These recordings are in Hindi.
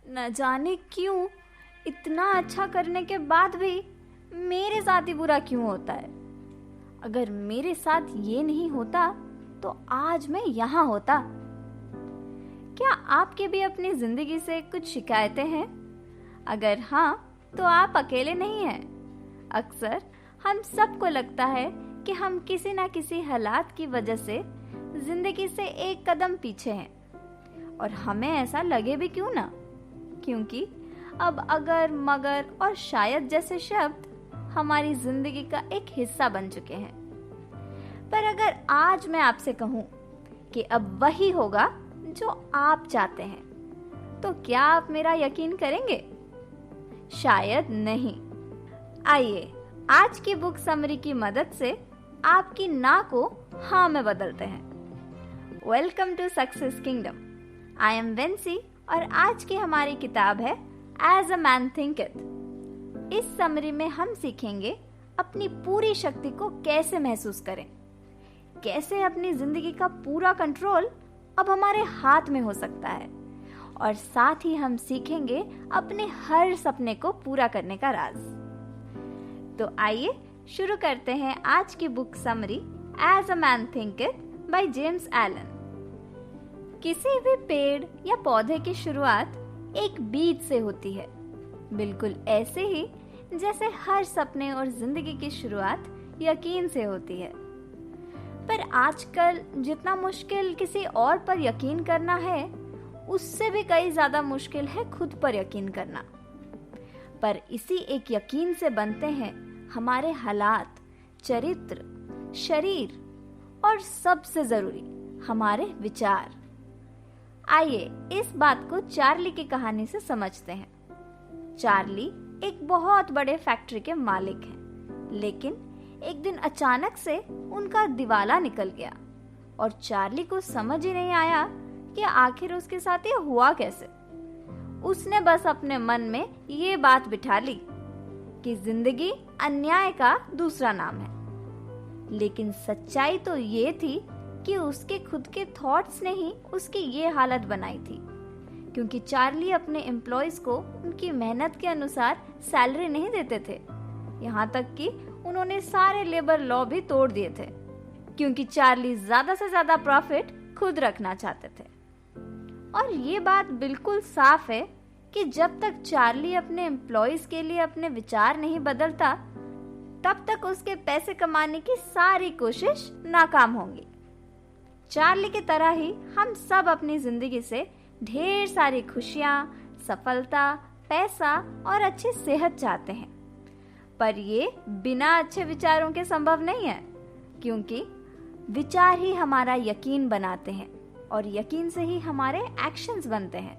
न जाने क्यों इतना अच्छा करने के बाद भी मेरे साथ ही बुरा क्यों होता है। अगर मेरे साथ ये नहीं होता तो आज मैं यहाँ होता। क्या आपके भी अपनी जिंदगी से कुछ शिकायतें हैं? अगर हाँ, तो आप अकेले नहीं हैं। अक्सर हम सबको लगता है कि हम किसी ना किसी हालात की वजह से जिंदगी से एक कदम पीछे हैं, और हमें ऐसा लगे भी क्यों ना, क्योंकि अब अगर, मगर और शायद जैसे शब्द हमारी जिंदगी का एक हिस्सा बन चुके हैं। पर अगर आज मैं आपसे कहूं कि अब वही होगा जो आप चाहते हैं, तो क्या आप मेरा यकीन करेंगे? शायद नहीं। आइए आज की बुक समरी की मदद से आपकी ना को हाँ में बदलते हैं। Welcome to success kingdom. I am Vency और आज की हमारी किताब है एज अ मैन थिंकeth। इस समरी में हम सीखेंगे अपनी पूरी शक्ति को कैसे महसूस करें, कैसे अपनी जिंदगी का पूरा कंट्रोल अब हमारे हाथ में हो सकता है, और साथ ही हम सीखेंगे अपने हर सपने को पूरा करने का राज। तो आइए शुरू करते हैं आज की book summary as a man thinketh by James Allen. किसी भी पेड़ या पौधे की शुरुआत एक बीज से होती है, बिल्कुल ऐसे ही जैसे हर सपने और जिंदगी की शुरुआत यकीन से होती है। पर आजकल जितना मुश्किल किसी और पर यकीन करना है, उससे भी कई ज्यादा मुश्किल है खुद पर यकीन करना। पर इसी एक यकीन से बनते हैं हमारे हालात, चरित्र, शरीर और सबसे जरूरी हमारे विचार। आइए इस बात को चार्ली की कहानी से समझते हैं। चार्ली एक बहुत बड़े फैक्ट्री के मालिक हैं, लेकिन एक दिन अचानक से उनका दिवाला निकल गया और चार्ली को समझ ही नहीं आया कि आखिर उसके साथ ये हुआ कैसे। उसने बस अपने मन में ये बात बिठा ली कि जिंदगी अन्याय का दूसरा नाम है। लेकिन सच्चाई तो ये थी कि उसके खुद के थॉट्स ने ही उसकी ये हालत बनाई थी, क्योंकि चार्ली अपने एम्प्लॉयज को उनकी मेहनत के अनुसार सैलरी नहीं देते थे। यहाँ तक कि उन्होंने सारे लेबर लॉ भी तोड़ दिए थे, क्योंकि चार्ली ज्यादा से ज्यादा प्रॉफिट खुद रखना चाहते थे। और ये बात बिल्कुल साफ है कि जब तक चार्ली अपने एम्प्लॉयज के लिए अपने विचार नहीं बदलता, तब तक उसके पैसे कमाने की सारी कोशिश नाकाम होंगी। चार्ली की तरह ही हम सब अपनी जिंदगी से ढेर सारी खुशियां, सफलता, पैसा और अच्छी सेहत चाहते हैं। पर ये बिना अच्छे विचारों के संभव नहीं है, क्योंकि विचार ही हमारा यकीन बनाते हैं और यकीन से ही हमारे एक्शंस बनते हैं,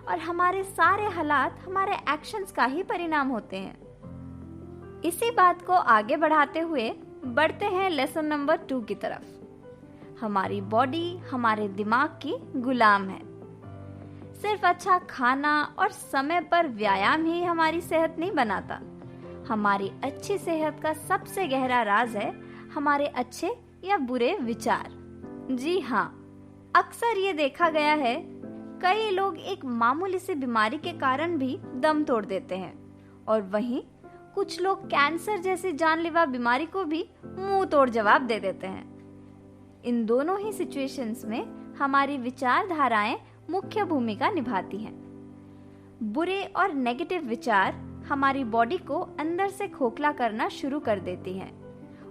और हमारे सारे हालात हमारे एक्शंस का ही परिणाम होते हैं। इसी बात को आगे बढ़ाते हुए बढ़ते हैं लेसन नंबर 2 की तरफ। हमारी बॉडी हमारे दिमाग की गुलाम है। सिर्फ अच्छा खाना और समय पर व्यायाम ही हमारी सेहत नहीं बनाता। हमारी अच्छी सेहत का सबसे गहरा राज है हमारे अच्छे या बुरे विचार। जी हाँ, अक्सर ये देखा गया है, कई लोग एक मामूली सी बीमारी के कारण भी दम तोड़ देते हैं, और वहीं कुछ लोग कैंसर जैसी जानलेवा बीमारी को भी मुंह तोड़ जवाब दे देते हैं। इन दोनों ही सिचुएशंस में हमारी विचारधाराएं मुख्य भूमिका निभाती हैं। बुरे और नेगेटिव विचार हमारी बॉडी को अंदर से खोखला करना शुरू कर देती हैं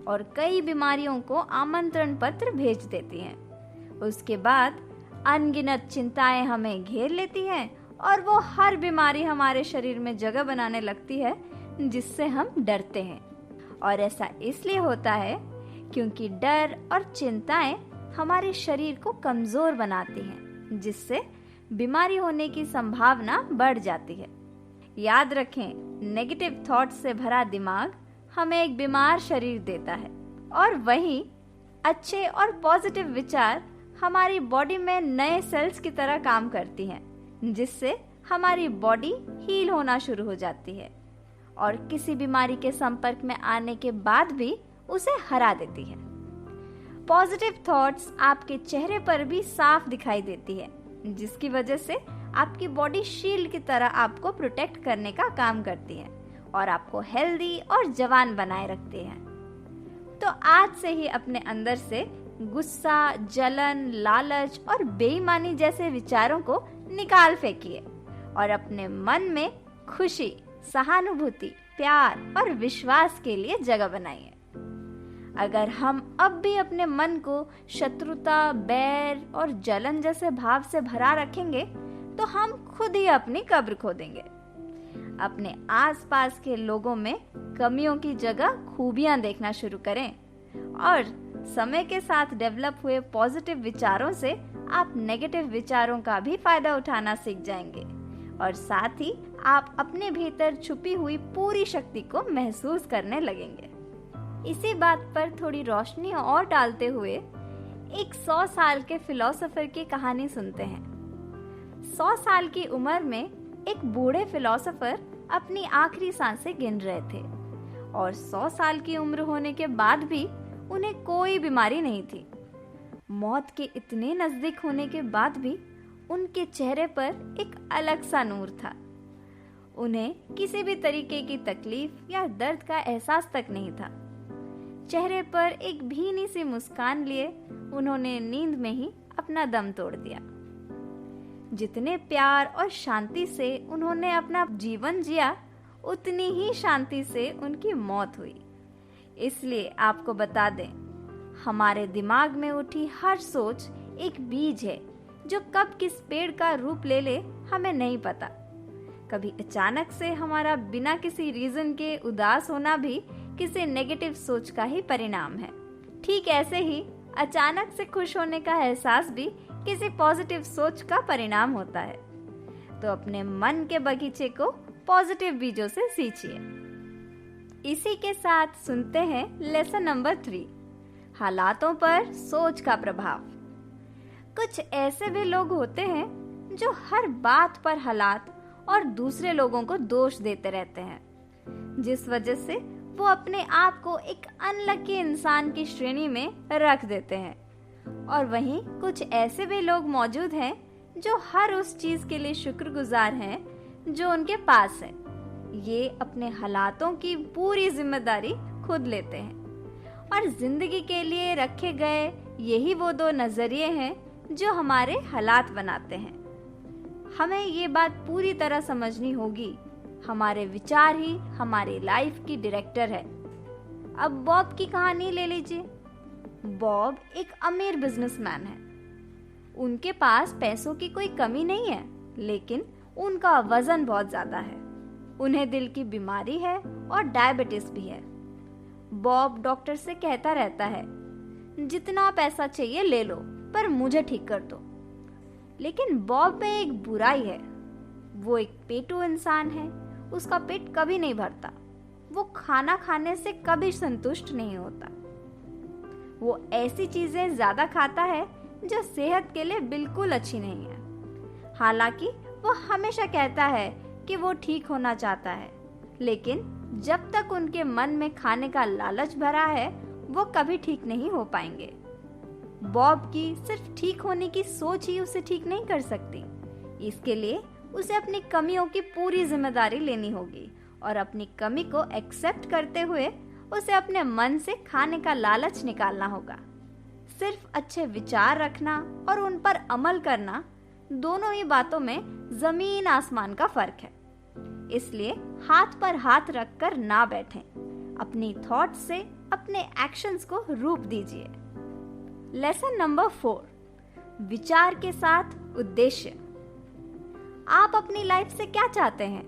और कई बीमारियों को आमंत्रण पत्र भेज देती हैं। उसके बाद अनगिनत चिंताएं हमें घेर लेती हैं और वो हर बीमारी हमारे शरीर में जगह बनाने लगती है, जिससे हम डरते हैं। और ऐसा इसलिए होता है क्योंकि डर और चिंताएं हमारे शरीर को कमजोर बनाती हैं, जिससे बीमारी होने की संभावना बढ़ जाती है। याद रखें, नेगेटिव थॉट्स से भरा दिमाग हमें एक बीमार शरीर देता है, और वहीं अच्छे और पॉजिटिव विचार हमारी बॉडी में नए सेल्स की तरह काम करती हैं, जिससे हमारी बॉडी हील होना शुरू हो जाती है और किसी बीमारी के संपर्क में आने के बाद भी उसे हरा देती है। पॉजिटिव थॉट्स आपके चेहरे पर भी साफ दिखाई देती है, जिसकी वजह से आपकी बॉडी शील्ड की तरह आपको प्रोटेक्ट करने का काम करती है और आपको हेल्दी और जवान बनाए रखती है। तो आज से ही अपने अंदर से गुस्सा, जलन, लालच और बेईमानी जैसे विचारों को निकाल फेंकिए और अपने मन में खुशी, सहानुभूति, प्यार और विश्वास के लिए जगह बनाइए। अगर हम अब भी अपने मन को शत्रुता, बैर और जलन जैसे भाव से भरा रखेंगे तो हम खुद ही अपनी कब्र खोदेंगे। अपने आसपास के लोगों में कमियों की जगह खूबियां देखना शुरू करें और समय के साथ डेवलप हुए पॉजिटिव विचारों से आप नेगेटिव विचारों का भी फायदा उठाना सीख जाएंगे और साथ ही आप अपने भीतर छुपी हुई पूरी शक्ति को महसूस करने लगेंगे। इसी बात पर थोड़ी रोशनी और डालते हुए एक 100 साल के फिलोसोफर की कहानी सुनते हैं। 100 साल की उम्र में एक बूढ़े फिलोसोफर अपनी आखिरी सांसें गिन रहे थे और 100 साल की उम्र होने के बाद भी उन्हें कोई बीमारी नहीं थी। मौत के इतने नजदीक होने के बाद भी उनके चेहरे पर एक अलग सा नूर था। उन्हें किसी भी तरीके की तकलीफ या दर्द का एहसास तक नहीं था। चेहरे पर एक भीनी सी मुस्कान लिए उन्होंने नींद में ही अपना दम तोड़ दिया। जितने प्यार और शांति से उन्होंने अपना जीवन जिया, उतनी ही शांति से उनकी मौत हुई। इसलिए आपको बता दें, हमारे दिमाग में उठी हर सोच एक बीज है जो कब किस पेड़ का रूप ले ले हमें नहीं पता। कभी अचानक से हमारा बिना किसी रीजन के उदास होना भी किसी नेगेटिव सोच का ही परिणाम है। ठीक ऐसे ही अचानक से खुश होने का एहसास भी किसी पॉजिटिव सोच का परिणाम होता है। तो अपने मन के बगीचे को पॉजिटिव बीजों से सींचिए। इसी के साथ सुनते हैं लेसन नंबर 3, हालातों पर सोच का प्रभाव। कुछ ऐसे भी लोग होते हैं जो हर बात पर हालात और दूसरे लोगों को दोष देते रहते हैं, जिस वजह से वो अपने आप को एक अनलकी इंसान की श्रेणी में रख देते हैं। और वहीं कुछ ऐसे भी लोग मौजूद हैं जो हर उस चीज के लिए शुक्रगुजार हैं जो उनके पास है। ये अपने हालातों की पूरी जिम्मेदारी खुद लेते हैं और जिंदगी के लिए रखे गए यही वो 2 नजरिए हैं जो हमारे हालात बनाते हैं। हमें ये बात पूरी तरह समझनी होगी, हमारे विचार ही हमारी लाइफ की डायरेक्टर है। अब बॉब की कहानी ले लीजिए। बॉब एक अमीर बिजनेसमैन है। उनके पास पैसों की कोई कमी नहीं है, लेकिन उनका वजन बहुत ज्यादा है। उन्हें दिल की बीमारी है और डायबिटीज भी है। बॉब डॉक्टर से कहता रहता है, जितना पैसा चाहिए ले लो, पर मुझे ठीक कर दो। लेकिन बॉब में एक बुराई है, वो एक पेटू इंसान है। उसका पेट कभी नहीं भरता। वो खाना खाने से कभी संतुष्ट नहीं होता। वो ऐसी चीजें ज्यादा खाता है जो सेहत के लिए बिल्कुल अच्छी नहीं है। हालांकि वो हमेशा कहता है कि वो ठीक होना चाहता है, लेकिन जब तक उनके मन में खाने का लालच भरा है, वो कभी ठीक नहीं हो पाएंगे। बॉब की सिर्फ ठीक होने की सोच ही उसे ठीक नहीं कर सकती। इसके लिए उसे अपनी कमियों की पूरी जिम्मेदारी लेनी होगी और अपनी कमी को एक्सेप्ट करते हुए उसे अपने मन से खाने का लालच निकालना होगा। सिर्फ अच्छे विचार रखना और उन पर अमल करना, दोनों ही बातों में जमीन आसमान का फर्क है। इसलिए हाथ पर हाथ रखकर ना बैठें। अपनी थॉट से अपने एक्शंस को रूप दीजिए। लेसन नंबर 4, विचार के साथ उद्देश्य। आप अपनी लाइफ से क्या चाहते हैं,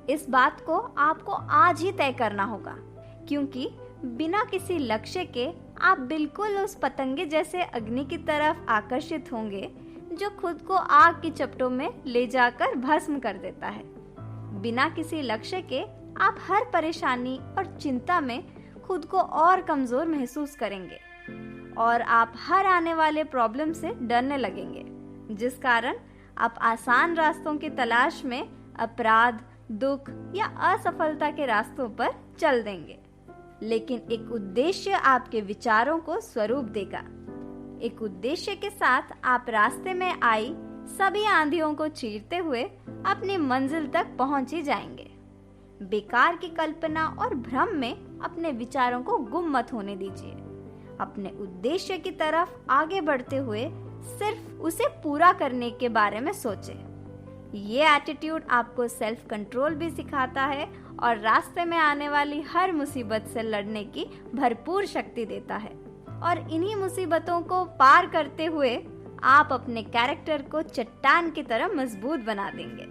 इस बात को आपको आज ही तय करना होगा, क्योंकि बिना किसी लक्ष्य के आप बिल्कुल उस पतंगे जैसे अग्नि की तरफ आकर्षित होंगे जो खुद को आग की चपेटों में ले जाकर भस्म कर देता है। बिना किसी लक्ष्य के आप हर परेशानी और चिंता में खुद को और कमजोर महसूस करेंगे और आप हर आने वाले प्रॉब्लम से डरने लगेंगे, जिस कारण आप आसान रास्तों की तलाश में अपराध, दुख या असफलता के रास्तों पर चल देंगे। लेकिन एक उद्देश्य आपके विचारों को स्वरूप देगा। एक उद्देश्य के साथ आप रास्ते में आई सभी आंधियों को चीरते हुए अपनी मंजिल तक पहुंच ही जाएंगे। बेकार की कल्पना और भ्रम में अपने विचारों को गुम मत होने दीजिए। अपने उद्देश्य की तरफ आगे बढ़ते हुए सिर्फ उसे पूरा करने के बारे में सोचें। ये एटीट्यूड आपको सेल्फ कंट्रोल भी सिखाता है और रास्ते में आने वाली हर मुसीबत से लड़ने की भरपूर शक्ति देता है। और इन्हीं मुसीबतों को पार करते हुए आप अपने कैरेक्टर को चट्टान की तरह मजबूत बना देंगे।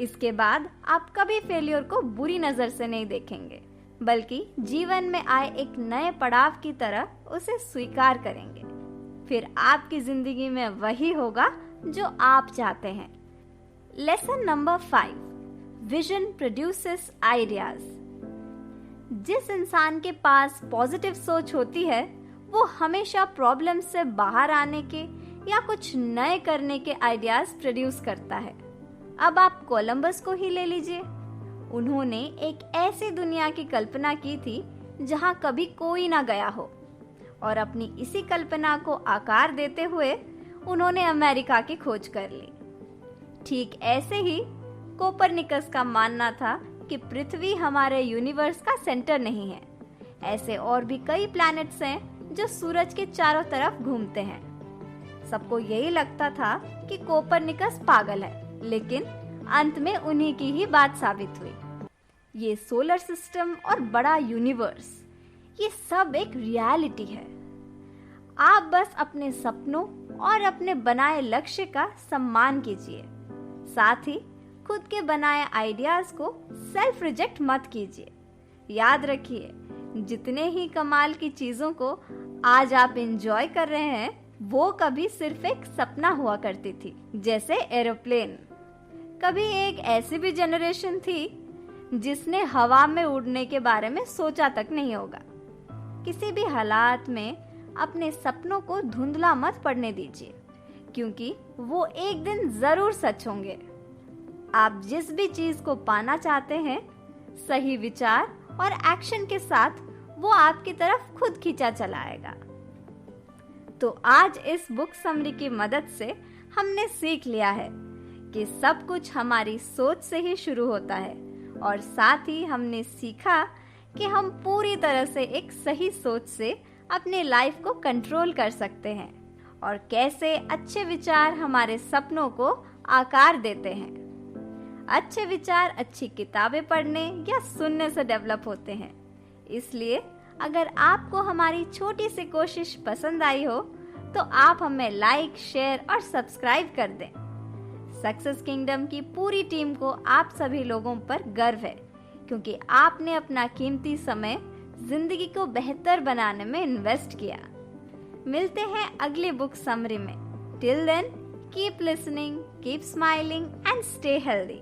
इसके बाद आप कभी फेलियर को बुरी नजर से नहीं देखेंगे, बल्कि जीवन में आए एक नए पड़ाव की तरह उसे स्वीकार करेंगे। फिर आपकी जिंदगी में वही होगा जो आप चाहते हैं। Lesson number 5, vision produces ideas. जिस इंसान के पास पॉजिटिव सोच होती है वो हमेशा प्रॉब्लम से बाहर आने के या कुछ नए करने के आइडियाज प्रोड्यूस करता है। अब आप कोलंबस को ही ले लीजिए। उन्होंने एक ऐसी दुनिया की कल्पना की थी जहां कभी कोई ना गया हो, और अपनी इसी कल्पना को आकार देते हुए उन्होंने अमेरिका की खोज कर ली। ठीक ऐसे ही कोपरनिकस का मानना था कि पृथ्वी हमारे यूनिवर्स का सेंटर नहीं है। ऐसे और भी कई प्लैनेट्स हैं जो सूरज के चारों तरफ घूमते हैं। सबको यही लगता था कि कोपरनिकस पागल है, लेकिन अंत में उन्हीं की ही बात साबित हुई। ये सोलर सिस्टम और बड़ा यूनिवर्स, ये सब एक रियलिटी है। आप बस अपने सपनों और अपने बनाए लक्ष्य का सम्मान कीजिए। साथ ही खुद के बनाए आइडियाज को सेल्फ रिजेक्ट मत कीजिए। याद रखिए, जितने ही कमाल की चीजों को आज आप एंजॉय कर रहे हैं वो कभी सिर्फ एक सपना हुआ करती थी। जैसे एरोप्लेन। कभी एक ऐसी भी जनरेशन थी जिसने हवा में उड़ने के बारे में सोचा तक नहीं होगा। किसी भी हालात में अपने सपनों को धुंधला मत पड़ने दीजिए, क्योंकि वो एक दिन जरूर सच होंगे। आप जिस भी चीज को पाना चाहते हैं, सही विचार और एक्शन के साथ वो आपकी तरफ खुद खींचा चला आएगा। तो आज इस बुक समरी की मदद से हमने सीख लिया है कि सब कुछ हमारी सोच से ही शुरू होता है, और साथ ही हमने सीखा कि हम पूरी तरह से एक सही सोच से अपने लाइफ को कंट्रोल कर सकते हैं, और कैसे अच्छे विचार हमारे सपनों को आकार देते हैं। अच्छे विचार अच्छी किताबें पढ़ने या सुनने से डेवलप होते हैं। इसलिए अगर आपको हमारी छोटी सी कोशिश पसंद आई हो तो आप हमें लाइक, शेयर और सब्सक्राइब कर दें। सक्सेस किंगडम की पूरी टीम को आप सभी लोगों पर गर्व है, क्योंकि आपने अपना कीमती समय जिंदगी को बेहतर बनाने में इन्वेस्ट किया। मिलते हैं अगली बुक समरी में। Till then, keep listening, keep smiling and stay healthy.